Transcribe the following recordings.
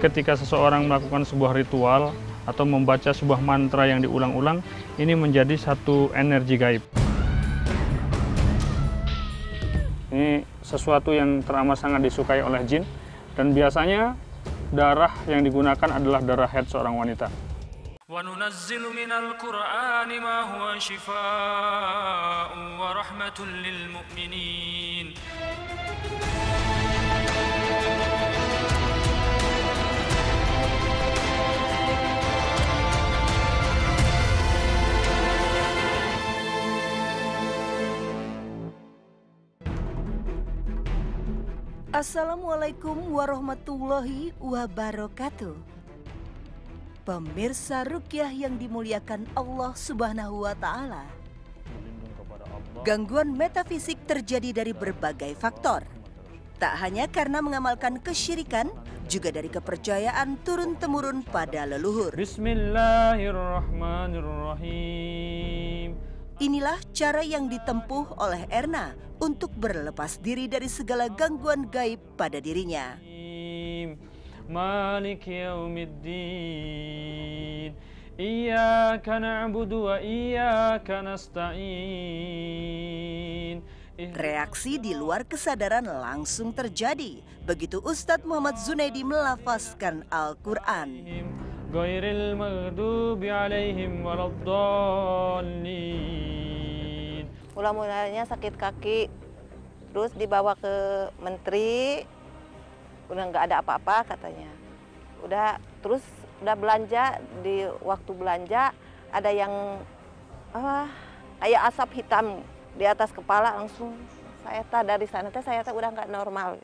Ketika seseorang melakukan sebuah ritual atau membaca sebuah mantra yang diulang-ulang, ini menjadi satu energi gaib. Ini sesuatu yang teramat sangat disukai oleh jin, dan biasanya darah yang digunakan adalah darah haid seorang wanita. وَنُنَزِّلُ مِنَ الْقُرْآنِ مَا هُوَ شِفَاءٌ وَرَحْمَةٌ لِلْمُؤْمِنِينَ. Assalamualaikum warahmatullahi wabarakatuh. Pemirsa Ruqyah yang dimuliakan Allah Subhanahu wa Ta'ala. Gangguan metafisik terjadi dari berbagai faktor. Tak hanya karena mengamalkan kesyirikan, juga dari kepercayaan turun-temurun pada leluhur. Bismillahirrahmanirrahim. Inilah cara yang ditempuh oleh Erna untuk berlepas diri dari segala gangguan gaib pada dirinya. Malik yaumiddin. Iyyaka na'budu wa iyyaka nasta'in. Reaksi di luar kesadaran langsung terjadi begitu Ustadz Muhammad Zunaidi melafazkan Al-Quran. Ghairil maghdubi alaihim waladdallin. Mula-mulanya sakit kaki, terus dibawa ke menteri, udah nggak ada apa-apa katanya. Terus udah belanja, di waktu belanja ada yang kayak asap hitam di atas kepala, langsung dari sana saya udah nggak normal.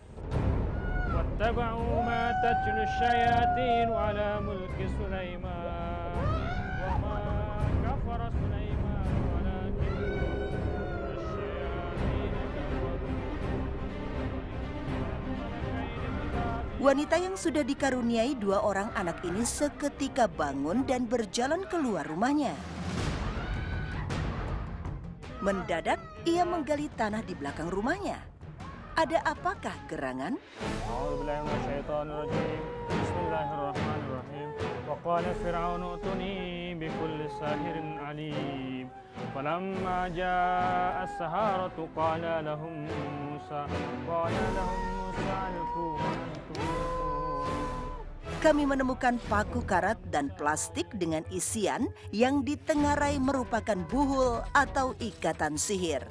واتبعوا ما تتلو الشياطين على ملك سليمان وما كفر سليمان ولكن الشياطين كفروا. Wanita yang sudah dikaruniai 2 orang anak ini seketika bangun dan berjalan keluar rumahnya. Mendadak ia menggali tanah di belakang rumahnya. Ada apakah gerangan? Bismillahirrahmanirrahim. Wa qala fir'aunu utuni bikulli sahirin alim. Falamma jaa'a as-saharatu qala lahum Musa alqu ma antum mulqun. Kami menemukan paku karat dan plastik dengan isian yang ditengarai merupakan buhul atau ikatan sihir.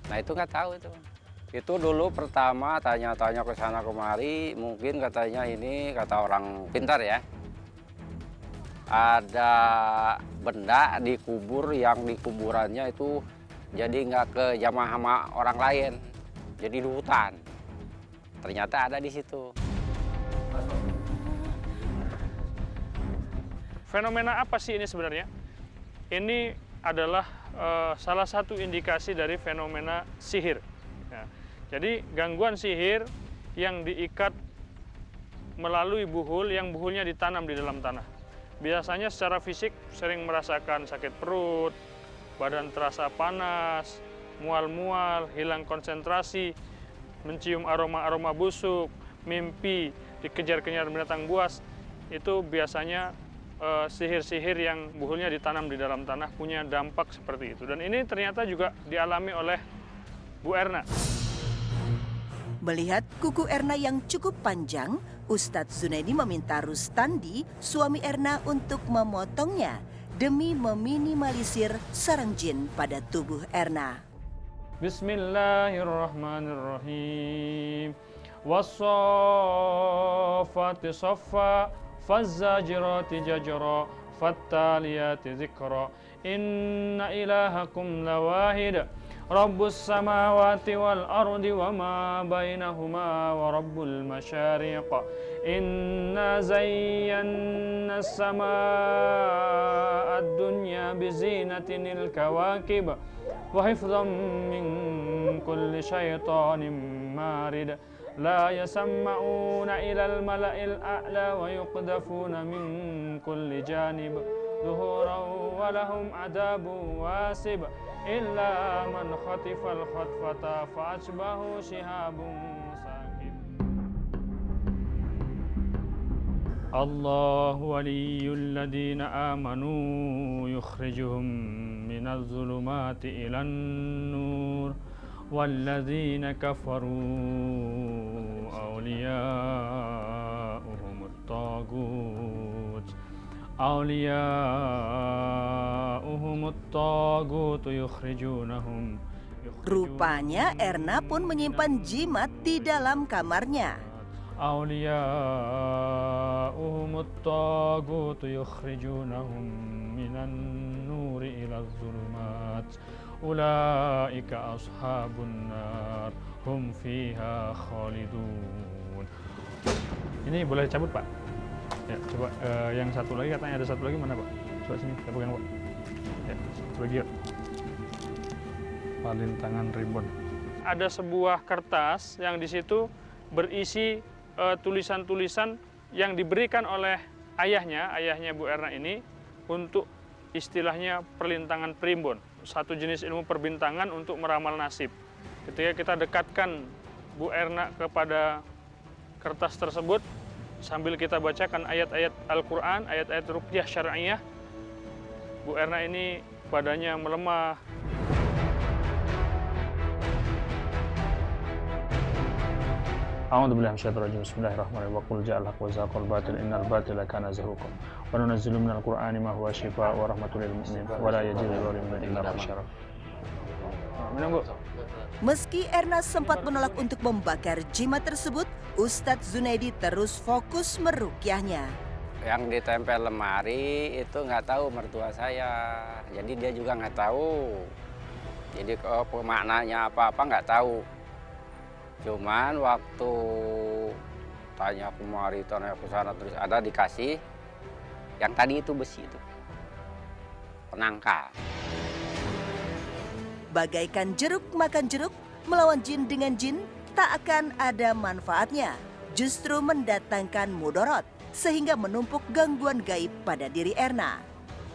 Nah itu nggak tahu itu. Itu dulu pertama tanya-tanya ke sana kemari, mungkin katanya ini kata orang pintar ya. Ada benda dikubur yang di kuburannya itu jadi nggak ke jamaah sama orang lain, jadi di hutan. Ternyata ada di situ. Fenomena apa sih ini sebenarnya? Ini adalah salah satu indikasi dari fenomena sihir. Ya. Jadi gangguan sihir yang diikat melalui buhul, yang buhulnya ditanam di dalam tanah. Biasanya secara fisik sering merasakan sakit perut, badan terasa panas, mual-mual, hilang konsentrasi, mencium aroma-aroma busuk, mimpi, dikejar-kejar binatang buas. Itu biasanya sihir-sihir yang buhulnya ditanam di dalam tanah punya dampak seperti itu. Dan ini ternyata juga dialami oleh Bu Erna. Melihat kuku Erna yang cukup panjang, Ustadz Zunaidi meminta Rustandi, suami Erna, untuk memotongnya demi meminimalisir sarang jin pada tubuh Erna. Bismillahirrahmanirrahim. Was-saffati saffa, فالزاجرات ججرا فالتاليات ذكرا إن إلهكم لواحد رب السماوات والأرض وما بينهما ورب المشارق إنا زينا السماء الدنيا بزينة الكواكب وحفظا من كل شيطان مارد لا يسمعون إلى الملأ الأعلى ويقذفون من كل جانب ظهورا ولهم عذاب واسب إلا من خطف الخطفة فأشبه شهاب ساكب. الله ولي الذين آمنوا يخرجهم من الظلمات إلى النور والذين كفروا أولياؤهم الطاغوت يخرجونهم. Rupanya Erna pun menyimpan jimat di dalam kamarnya. أولياؤهم الطاغوت يخرجونهم من النور إلى الظلمات أولئك أصحاب النار هم فيها خالدون. Ini boleh cabut, Pak? Ya, coba yang satu lagi, katanya ada satu lagi, mana, Pak? Coba sini, kita pegang, Pak. Ya, satu lagi, yuk. Palintangan ribbon. Ada sebuah kertas yang di situ berisi tulisan-tulisan yang diberikan oleh ayahnya Bu Erna ini untuk istilahnya perlintangan primbon, satu jenis ilmu perbintangan untuk meramal nasib. Ketika kita dekatkan Bu Erna kepada kertas tersebut, sambil kita bacakan ayat-ayat Al-Quran, ayat-ayat ruqyah syar'iyah, Bu Erna ini badannya melemah. A'udzubillahi minasyaitonir rajim. Bismillahirrahmanirrahim. Wa qul ja'al haqq wa zaqal batil innal batila kana zahuqa. Wa nunazzilu minal qur'ani ma huwa shifaa'un wa rahmatul lil mu'minin wa la yazidu dzalimin illa khasara. Minum, Bu. Meski Erna sempat menolak untuk membakar jimat tersebut, Ustadz Zunaidi terus fokus meruqyahnya. Yang ditempel lemari itu nggak tahu mertua saya, jadi dia juga nggak tahu. Jadi maknanya apa-apa nggak tahu. Cuman waktu tanya kemari, tanya ke sana, terus ada dikasih yang tadi itu besi itu, penangkal. Bagaikan jeruk makan jeruk, melawan jin dengan jin tak akan ada manfaatnya. Justru mendatangkan mudorot, sehingga menumpuk gangguan gaib pada diri Erna.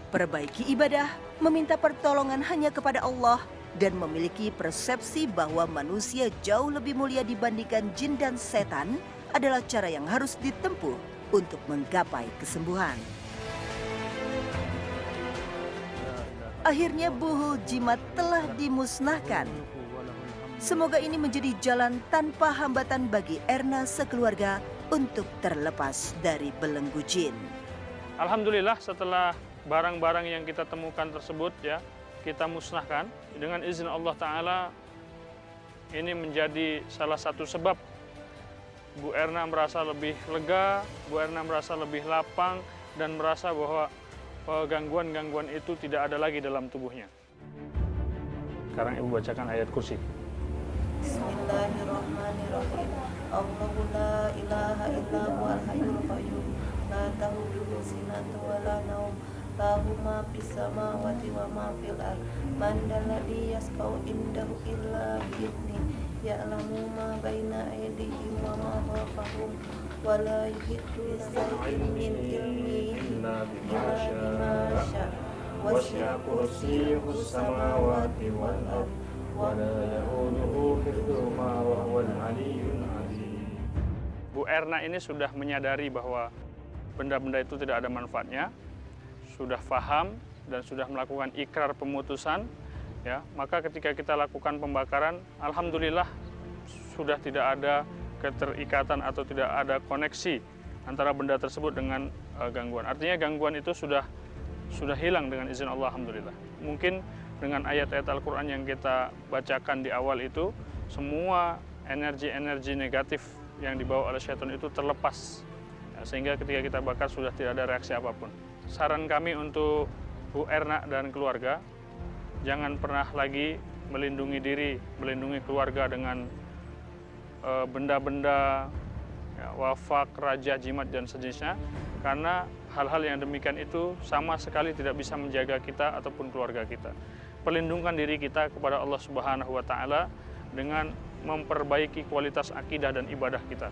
Perbaiki ibadah, meminta pertolongan hanya kepada Allah, dan memiliki persepsi bahwa manusia jauh lebih mulia dibandingkan jin dan setan adalah cara yang harus ditempuh untuk menggapai kesembuhan. Akhirnya buhul jimat telah dimusnahkan. Semoga ini menjadi jalan tanpa hambatan bagi Erna sekeluarga untuk terlepas dari belenggu jin. Alhamdulillah, setelah barang-barang yang kita temukan tersebut ya, kita musnahkan dengan izin Allah Ta'ala. Ini menjadi salah satu sebab Bu Erna merasa lebih lega, Bu Erna merasa lebih lapang, dan merasa bahwa gangguan-gangguan itu tidak ada lagi dalam tubuhnya. Sekarang Ibu bacakan ayat kursi. Bismillahirrahmanirrahim. Allahu la ilaha illa huwal hayyul qayyum. La ta'khudhuhu sinatun wa la nawm. Lahu ma fis samawati wa ma fil ardh. Man dalladzi yasfa'u indahu illa bi'idznihi. Ya'lamu ma baina aydihim wa ma khalfahum. Wa la yuhitu bisyai'in min ilmihi illa bima syaa. Wasi'a kursiyyuhu samawati wal ardh. Wa la ya'uduhu hifdhuhuma wa huwal 'aliyyul 'azim. Bu Erna ini sudah menyadari bahwa benda-benda itu tidak ada manfaatnya, sudah paham dan sudah melakukan ikrar pemutusan, ya, maka ketika kita lakukan pembakaran, alhamdulillah sudah tidak ada keterikatan atau tidak ada koneksi antara benda tersebut dengan gangguan. Artinya gangguan itu sudah hilang dengan izin Allah, alhamdulillah. Mungkin dengan ayat-ayat Al-Quran yang kita bacakan di awal itu, semua energi-energi negatif yang dibawa oleh syaitan itu terlepas, ya, sehingga ketika kita bakar sudah tidak ada reaksi apapun. Saran kami untuk Bu Erna dan keluarga, jangan pernah lagi melindungi diri, melindungi keluarga dengan benda-benda, ya, wafak, raja, jimat, dan sejenisnya, karena hal-hal yang demikian itu sama sekali tidak bisa menjaga kita ataupun keluarga kita. Perlindungan diri kita kepada Allah Subhanahu wa Ta'ala dengan memperbaiki kualitas akidah dan ibadah kita.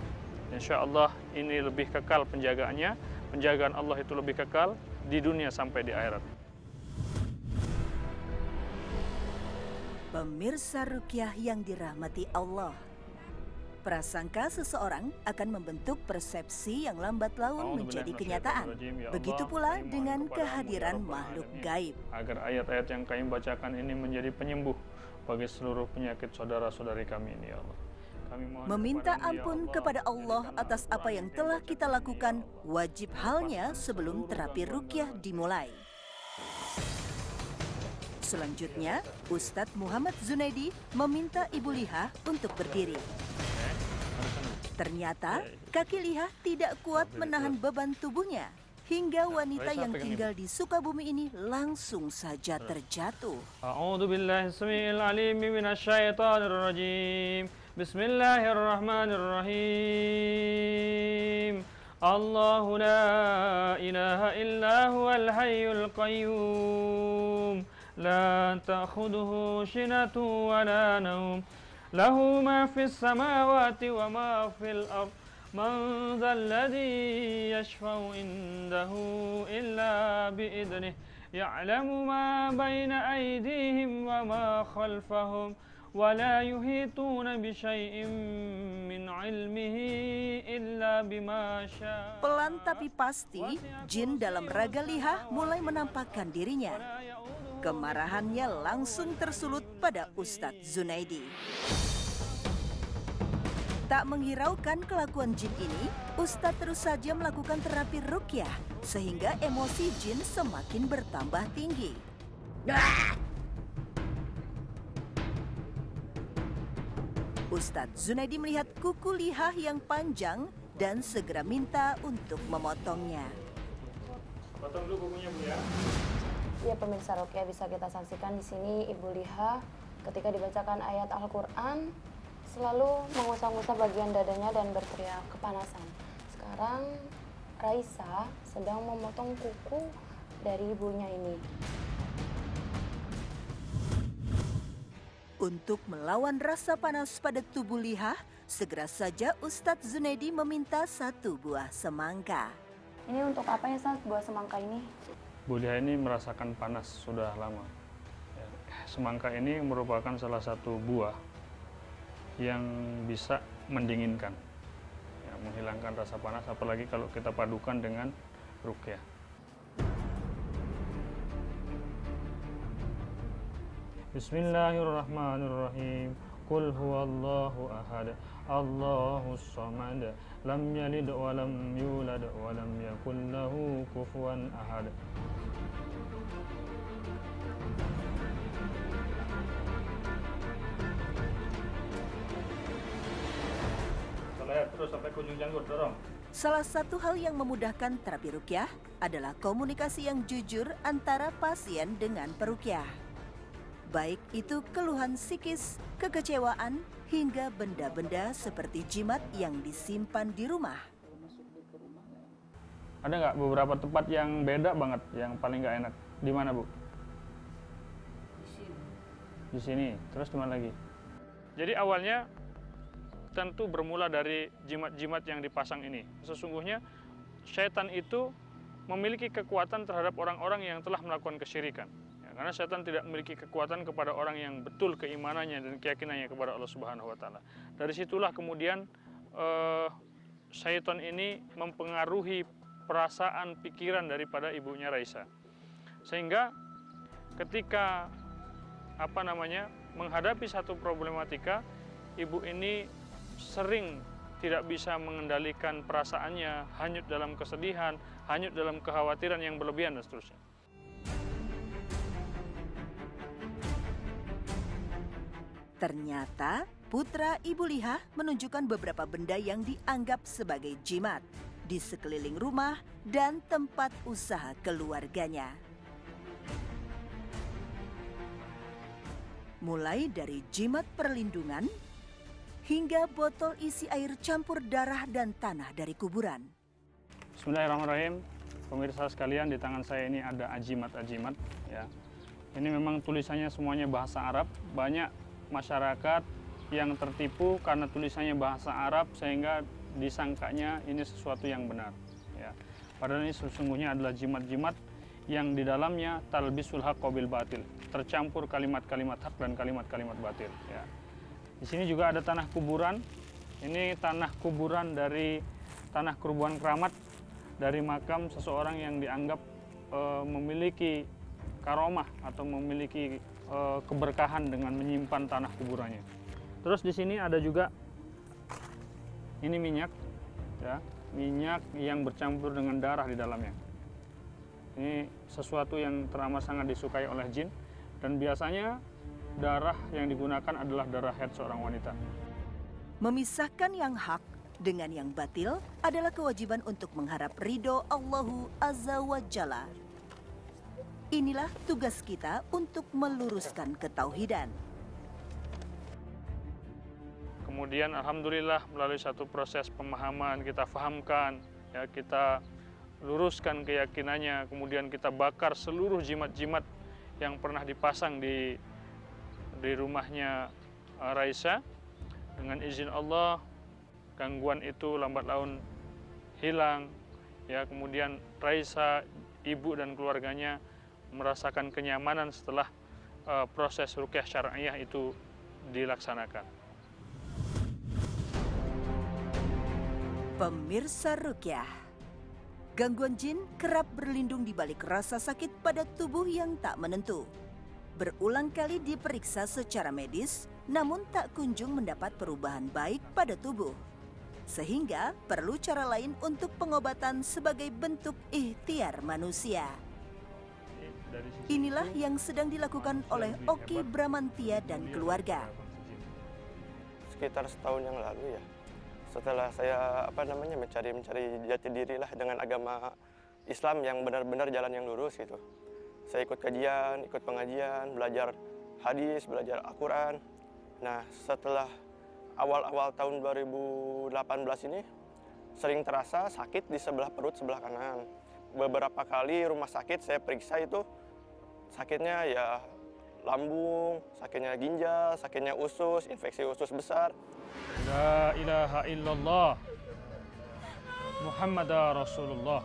Insya Allah ini lebih kekal penjagaannya, penjagaan Allah itu lebih kekal di dunia sampai di akhirat. Pemirsa ruqyah yang dirahmati Allah, Prasangka seseorang akan membentuk persepsi yang lambat laun menjadi kenyataan. Begitu pula dengan kehadiran makhluk gaib. Agar ayat-ayat yang kami bacakan ini menjadi penyembuh bagi seluruh penyakit saudara-saudari kami ini, ya Allah. Kami mohon Meminta kepadamu, ya ampun Allah, kepada Allah atas apa yang telah kita lakukan wajib halnya sebelum terapi ruqyah dimulai. Selanjutnya, Ustadz Muhammad Zunaidi meminta Ibu Liha untuk berdiri. Ternyata, kaki Liha tidak kuat menahan beban tubuhnya. Hingga wanita yang tinggal di Sukabumi ini langsung saja terjatuh. A'udzu billahi samiil alim minasyaitonir rajim. Bismillahirrahmanirrahim. Allahu la ilaha illa huwal hayyul qayyum. La ta'khudhuhu sinatun wa la nawm. Lahu ma fis samawati wa ma fil ardh. Man dhal ladzi yashfa'u indahu illa bi'idhnihi. Ya'lamu ma baina aydihim wa ma khalfahum. Wa la yuhituna bi syai'in min 'ilmihi illa bima syaa. Pelan tapi pasti, jin dalam raga Liha mulai menampakkan dirinya. Kemarahannya langsung tersulut pada Ustadz Zunaidi. Tak menghiraukan kelakuan jin ini, Ustadz terus saja melakukan terapi ruqyah sehingga emosi jin semakin bertambah tinggi. Ustadz Zunaidi melihat kuku Liha yang panjang dan segera minta untuk memotongnya. Potong dulu kukunya, Bu, ya. Ya, pemirsa ruqyah, bisa kita saksikan di sini Ibu Liha ketika dibacakan ayat Al-Qur'an selalu mengusap-ngusap bagian dadanya dan berteriak kepanasan. Sekarang Raisa sedang memotong kuku dari ibunya ini. Untuk melawan rasa panas pada tubuh Liha, segera saja Ustadz Zunaidi meminta 1 buah semangka. Ini untuk apa ya, Ustaz, buah semangka ini? Bu Liha ini merasakan panas sudah lama. Ya, semangka ini merupakan salah satu buah yang bisa mendinginkan, ya, menghilangkan rasa panas, apalagi kalau kita padukan dengan ruqyah. Bismillahirrahmanirrahim. Qul huwallahu ahad, Allahus samad, lam yalid wa lam yulad wa lam yakul lahu kufuwan ahad. Terus sampai kunjung janggut, dorong. Salah satu hal yang memudahkan terapi ruqyah adalah komunikasi yang jujur antara pasien dengan peruqyah. Baik itu keluhan psikis, kekecewaan, hingga benda-benda seperti jimat yang disimpan di rumah. Ada nggak beberapa tempat yang beda banget, yang paling nggak enak? Di mana, Bu? Di sini. Terus di mana lagi? Jadi awalnya tentu bermula dari jimat-jimat yang dipasang ini. Sesungguhnya syaitan itu memiliki kekuatan terhadap orang-orang yang telah melakukan kesyirikan. Ya, karena syaitan tidak memiliki kekuatan kepada orang yang betul keimanannya dan keyakinannya kepada Allah Subhanahu wa taala. Dari situlah kemudian syaitan ini mempengaruhi perasaan pikiran daripada ibunya Raisa. Sehingga ketika menghadapi satu problematika, ibu ini sering tidak bisa mengendalikan perasaannya, hanyut dalam kesedihan, hanyut dalam kekhawatiran yang berlebihan dan seterusnya. Ternyata putra Ibu Liha menunjukkan beberapa benda yang dianggap sebagai jimat di sekeliling rumah dan tempat usaha keluarganya. Mulai dari jimat perlindungan hingga botol isi air campur darah dan tanah dari kuburan. Bismillahirrahmanirrahim. Pemirsa sekalian, di tangan saya ini ada ajimat-ajimat. Ya. Ini memang tulisannya semuanya bahasa Arab. Banyak masyarakat yang tertipu karena tulisannya bahasa Arab sehingga disangkanya ini sesuatu yang benar. Ya. Padahal ini sesungguhnya adalah jimat-jimat yang di dalamnya talbisul haqq bil batil. Tercampur kalimat-kalimat hak dan kalimat-kalimat batil. Ya. Di sini juga ada tanah kuburan Ini tanah kuburan dari tanah kuburan keramat dari makam seseorang yang dianggap memiliki karomah atau memiliki keberkahan dengan menyimpan tanah kuburannya. Terus di sini ada juga ini minyak, ya, minyak yang bercampur dengan darah di dalamnya. Ini sesuatu yang teramat sangat disukai oleh jin, dan biasanya darah yang digunakan adalah darah haid seorang wanita. Memisahkan yang hak dengan yang batil adalah kewajiban untuk mengharap ridho Allahu Azza wa Jalla. Inilah tugas kita untuk meluruskan ketauhidan. Kemudian alhamdulillah melalui satu proses pemahaman kita fahamkan, ya, kita luruskan keyakinannya, kemudian kita bakar seluruh jimat-jimat yang pernah dipasang di rumahnya Raisa. Dengan izin Allah, gangguan itu lambat laun hilang, ya. Kemudian Raisa, ibu dan keluarganya merasakan kenyamanan setelah proses ruqyah syar'iyah itu dilaksanakan. Pemirsa Ruqyah, gangguan jin kerap berlindung di balik rasa sakit pada tubuh yang tak menentu. Berulang kali diperiksa secara medis, namun tak kunjung mendapat perubahan baik pada tubuh. Sehingga perlu cara lain untuk pengobatan sebagai bentuk ikhtiar manusia. Inilah yang sedang dilakukan oleh Oki Bramantia dan keluarga. Sekitar setahun yang lalu, ya, setelah saya mencari jati diri lah dengan agama Islam yang benar-benar jalan yang lurus gitu. Saya ikut kajian, ikut pengajian, belajar hadis, belajar Al-Quran. Nah, setelah awal-awal tahun 2018 ini sering terasa sakit di sebelah perut sebelah kanan. Beberapa kali rumah sakit saya periksa itu sakitnya ya lambung, sakitnya ginjal, sakitnya usus, infeksi usus besar. La ilaha illallah Muhammadar Rasulullah.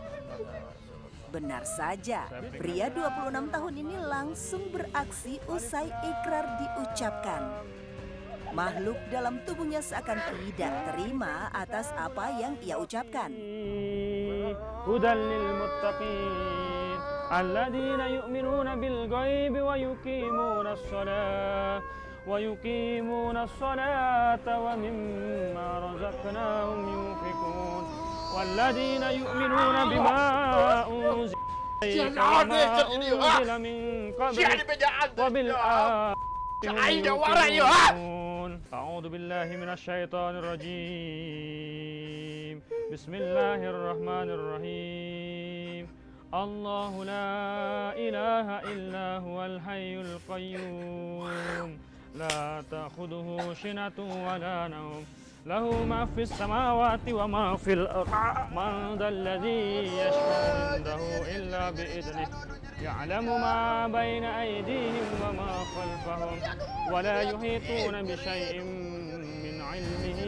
Benar saja, pria 26 tahun ini langsung beraksi usai ikrar diucapkan. Makhluk dalam tubuhnya seakan tidak terima atas apa yang ia ucapkan. Hudan lil muttaqin alladzina yu'minuna bil ghaibi wa yuqimuna as-salata wa mimma razaqnahum yunfiqun walladzina yu'minuna bima unzila ilayka wa ma unzila min qablika wa bil أعوذ بالله من الشيطان الرجيم بسم الله الرحمن الرحيم الله لا إله إلا هو الحي القيوم لا تأخذه سنة ولا نوم له ما في السماوات وما في الأرض من ذا الذي يشفع عنده إلا بإذنه يعلم ما بين أيديهم وما خلفهم ولا يحيطون بشيء من علمه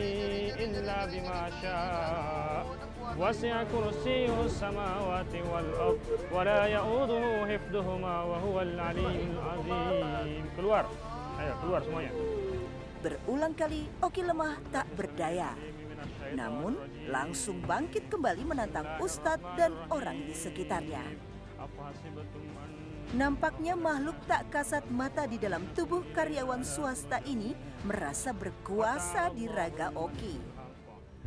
إلا بما شاء وسع كرسيه السماوات والأرض ولا يؤوده حفظهما وهو العلي العظيم. Keluar, ayo keluar semuanya. Berulang kali Oki lemah tak berdaya, namun langsung bangkit kembali menantang Ustadz dan orang di sekitarnya. Nampaknya makhluk tak kasat mata di dalam tubuh karyawan swasta ini merasa berkuasa di raga Oki.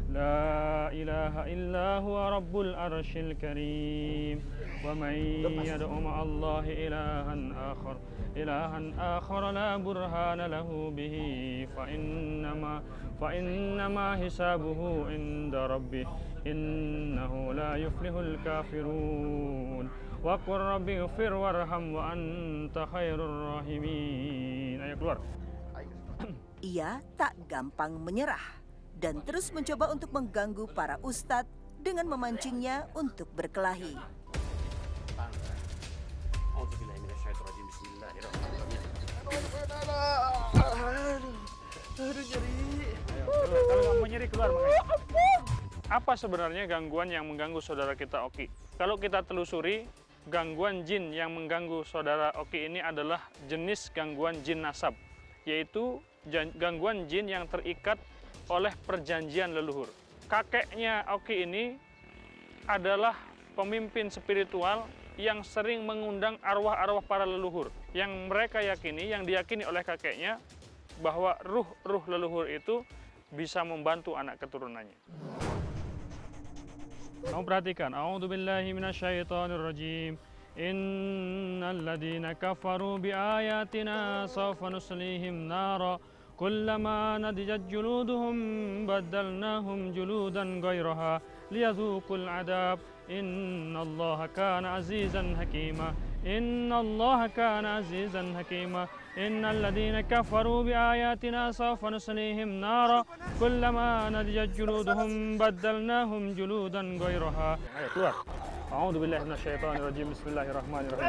La ilaha illa huwa rabbul arshil karim wa man yad'u ma'allahi ilahan akhar la burhana lahu bihi fa innama hisabuhu inda rabbih innahu la yuflihul kafirun wa qur rabbi ighfir warham wa anta khairur rahimin. Ayo keluar. Ia tak gampang menyerah dan terus mencoba untuk mengganggu para ustadz dengan memancingnya untuk berkelahi. Kalau nggak mau nyeri keluar makanya. Apa sebenarnya gangguan yang mengganggu saudara kita Oki? Kalau kita telusuri, gangguan jin yang mengganggu saudara Oki ini adalah jenis gangguan jin nasab, yaitu gangguan jin yang terikat oleh perjanjian leluhur. Kakeknya Oki ini adalah pemimpin spiritual yang sering mengundang arwah-arwah para leluhur. Yang mereka yakini, yang diyakini oleh kakeknya, bahwa ruh-ruh leluhur itu bisa membantu anak keturunannya. Kamu perhatikan, a'udzubillahi minasyaitonirrajim. Innal ladzina kafaru biayatina sawfa nuslihim nara kullama nadijat juluduhum baddalnahum juludan ghairaha liyadzuqul adab innallaha kana azizan hakima innallaha kana azizan hakima innal ladzina kafaru biayatina sawfa nuslihim nara kullama nadijat juluduhum baddalnahum juludan ghairaha. Ayo keluar. A'udzubillahi minasyaitonirrajim. Bismillahirrahmanirrahim.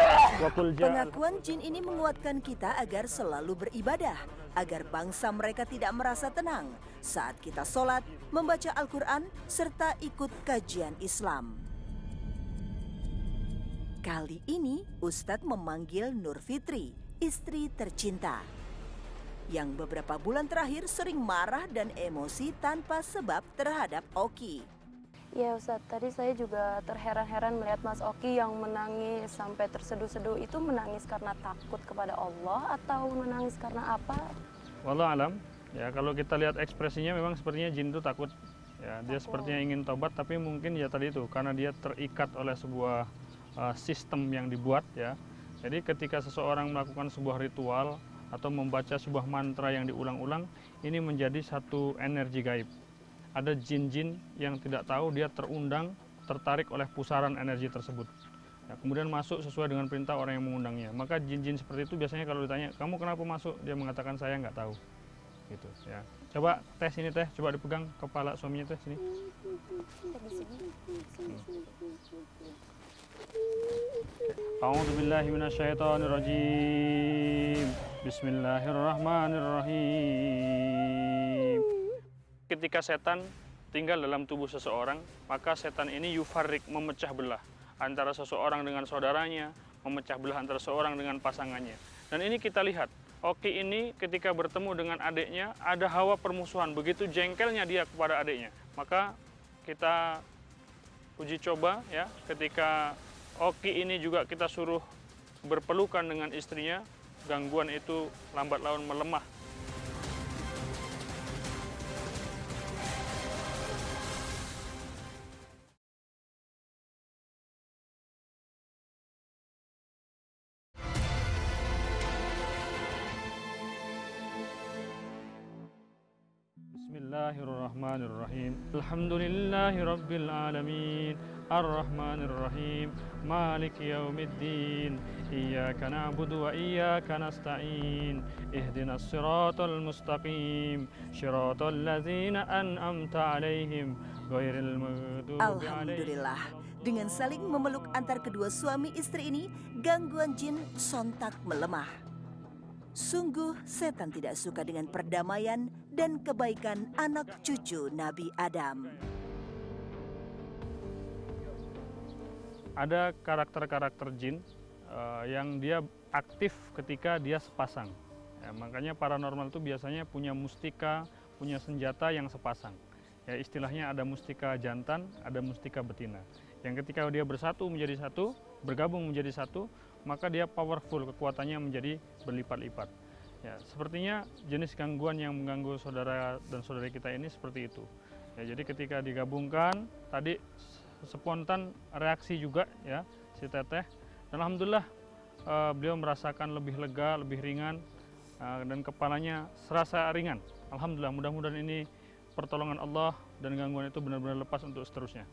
Pengakuan jin ini menguatkan kita agar selalu beribadah, agar bangsa mereka tidak merasa tenang saat kita sholat, membaca Al-Quran, serta ikut kajian Islam. Kali ini Ustadz memanggil Nur Fitri, istri tercinta, yang beberapa bulan terakhir sering marah dan emosi tanpa sebab terhadap Oki. Ya Ustadz, tadi saya juga terheran-heran melihat Mas Oki yang menangis sampai terseduh-seduh. Itu menangis karena takut kepada Allah atau menangis karena apa? Wallahu alam. Ya, kalau kita lihat ekspresinya memang sepertinya jin itu takut. Ya, dia sepertinya ingin tobat, tapi mungkin ya tadi itu karena dia terikat oleh sebuah sistem yang dibuat, ya. Jadi ketika seseorang melakukan sebuah ritual atau membaca sebuah mantra yang diulang-ulang, ini menjadi satu energi gaib. Ada jin-jin yang tidak tahu, dia terundang, tertarik oleh pusaran energi tersebut. Ya, kemudian masuk sesuai dengan perintah orang yang mengundangnya. Maka jin-jin seperti itu biasanya kalau ditanya, kamu kenapa masuk? Dia mengatakan, saya nggak tahu. Gitu, ya. Coba tes ini teh, coba dipegang kepala suaminya teh sini. A'udzubillahi minasyaitonirrajim. Bismillahirrahmanirrahim. Ketika setan tinggal dalam tubuh seseorang, maka setan ini yufarrik, memecah belah antara seseorang dengan saudaranya, memecah belah antara seseorang dengan pasangannya. Dan ini kita lihat, Oki ini ketika bertemu dengan adiknya, ada hawa permusuhan, begitu jengkelnya dia kepada adiknya. Maka kita uji coba, ya, ketika Oki ini juga kita suruh berpelukan dengan istrinya, gangguan itu lambat laun melemah. Bismillahirrahmanirrahim. Alhamdulillahi rabbil alamin. Ar-Rahmanir-Rahim. Maliki yaumiddin. Iyyaka na'budu wa iyyaka nasta'in. Ihdinas siratal mustaqim. Shiratal ladzina an'amta 'alaihim ghairil maghdubi 'alaihim. Alhamdulillah, dengan saling memeluk antar kedua suami istri ini, gangguan jin sontak melemah. Sungguh setan tidak suka dengan perdamaian dan kebaikan anak cucu Nabi Adam. Ada karakter-karakter jin yang dia aktif ketika dia sepasang. Ya, makanya paranormal itu biasanya punya mustika, punya senjata yang sepasang. Ya, istilahnya ada mustika jantan, ada mustika betina. Yang ketika dia bersatu menjadi satu, bergabung menjadi satu, maka dia powerful, kekuatannya menjadi berlipat-lipat. Ya, sepertinya jenis gangguan yang mengganggu saudara dan saudari kita ini seperti itu. Ya, jadi ketika digabungkan, tadi spontan reaksi juga, ya, si teteh. Dan alhamdulillah beliau merasakan lebih lega, lebih ringan, dan kepalanya serasa ringan. Alhamdulillah, mudah-mudahan ini pertolongan Allah dan gangguan itu benar-benar lepas untuk seterusnya.